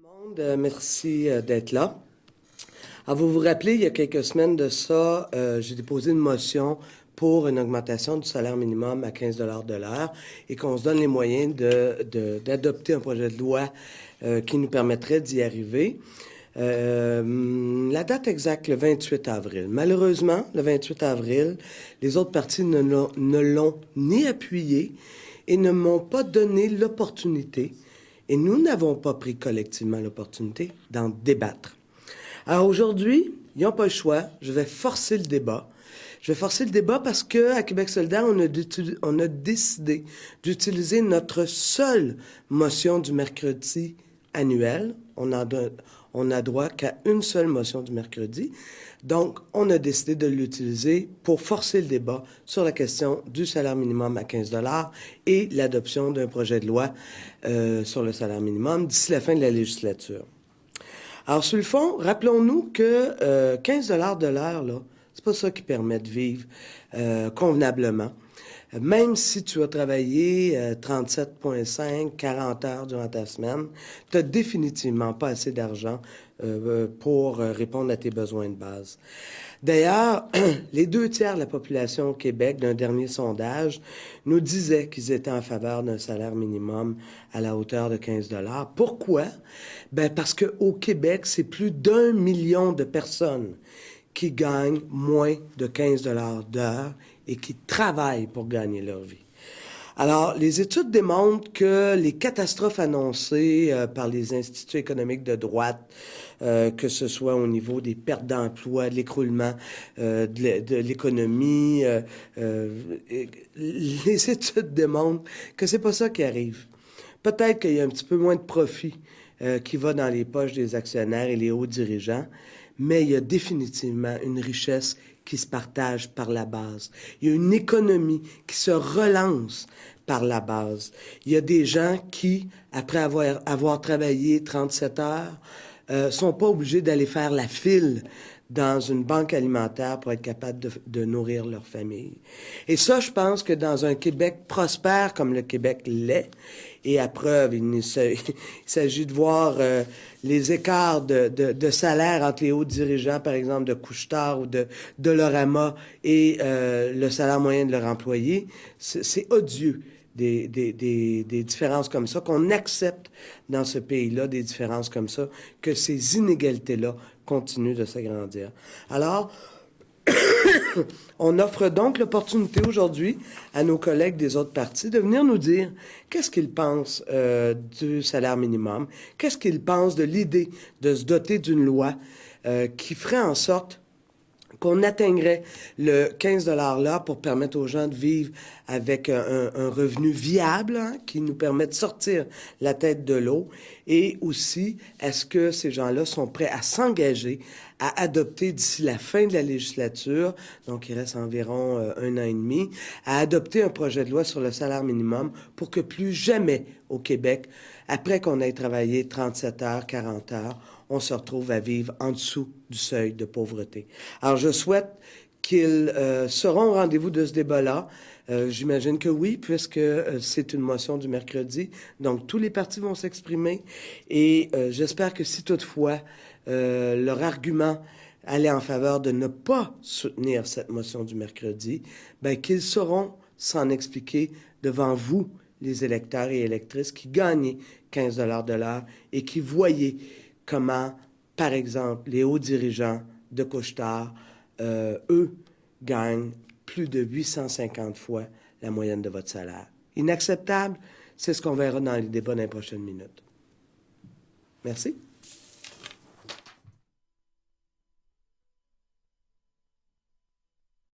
Monde, merci d'être là. Alors, vous vous rappelez, il y a quelques semaines de ça, j'ai déposé une motion pour une augmentation du salaire minimum à 15 de l'heure et qu'on se donne les moyens d'adopter un projet de loi qui nous permettrait d'y arriver. La date exacte, le 28 avril. Malheureusement, le 28 avril, les autres partis ne l'ont ni appuyé et ne m'ont pas donné l'opportunité, et nous n'avons pas pris collectivement l'opportunité d'en débattre. Alors aujourd'hui, ils n'ont pas le choix. Je vais forcer le débat. Je vais forcer le débat parce qu'à Québec solidaire, on a décidé d'utiliser notre seule motion du mercredi annuel. On a droit qu'à une seule motion du mercredi. Donc, on a décidé de l'utiliser pour forcer le débat sur la question du salaire minimum à 15 $ et l'adoption d'un projet de loi sur le salaire minimum d'ici la fin de la législature. Alors, sur le fond, rappelons-nous que 15 $ de l'heure, là, c'est pas ça qui permet de vivre convenablement. Même si tu as travaillé 37,5, 40 heures durant ta semaine, tu n'as définitivement pas assez d'argent pour répondre à tes besoins de base. D'ailleurs, les 2 tiers de la population au Québec, d'un dernier sondage, nous disaient qu'ils étaient en faveur d'un salaire minimum à la hauteur de 15 $. Pourquoi? Ben parce qu'au Québec, c'est plus d'1 million de personnes qui gagnent moins de 15 $ d'heure et qui travaillent pour gagner leur vie. Alors, les études démontrent que les catastrophes annoncées par les instituts économiques de droite, que ce soit au niveau des pertes d'emploi, de l'écroulement de l'économie, les études démontrent que c'est pas ça qui arrive. Peut-être qu'il y a un petit peu moins de profit qui va dans les poches des actionnaires et les hauts dirigeants, mais il y a définitivement une richesse qui se partage par la base. Il y a une économie qui se relance par la base. Il y a des gens qui, après avoir travaillé 37 heures, sont pas obligés d'aller faire la file dans une banque alimentaire pour être capable de nourrir leur famille. Et ça, je pense que dans un Québec prospère comme le Québec l'est, et à preuve, il s'agit de voir les écarts de salaire entre les hauts dirigeants, par exemple, de Couche-Tard ou de Dollarama et le salaire moyen de leur employé. C'est odieux. Des différences comme ça, qu'on accepte dans ce pays-là, des différences comme ça, que ces inégalités-là continuent de s'agrandir. Alors, on offre donc l'opportunité aujourd'hui à nos collègues des autres partis de venir nous dire qu'est-ce qu'ils pensent du salaire minimum, qu'est-ce qu'ils pensent de l'idée de se doter d'une loi qui ferait en sorte qu'on atteindrait le 15 $ là pour permettre aux gens de vivre avec un revenu viable, hein, qui nous permet de sortir la tête de l'eau. Et aussi, est-ce que ces gens-là sont prêts à s'engager à adopter d'ici la fin de la législature, donc il reste environ 1 an et demi, à adopter un projet de loi sur le salaire minimum pour que plus jamais au Québec, après qu'on ait travaillé 37 heures, 40 heures, on se retrouve à vivre en dessous du seuil de pauvreté. Alors, je souhaite qu'ils seront au rendez-vous de ce débat-là. J'imagine que oui, puisque c'est une motion du mercredi. Donc, tous les partis vont s'exprimer. Et j'espère que si toutefois leur argument allait en faveur de ne pas soutenir cette motion du mercredi, ben qu'ils sauront s'en expliquer devant vous, les électeurs et électrices, qui gagnez 15 $ de l'heure et qui voyez comment, par exemple, les hauts dirigeants de Couche-Tard, eux, gagnent plus de 850 fois la moyenne de votre salaire. Inacceptable, c'est ce qu'on verra dans les débats dans les prochaines minutes. Merci.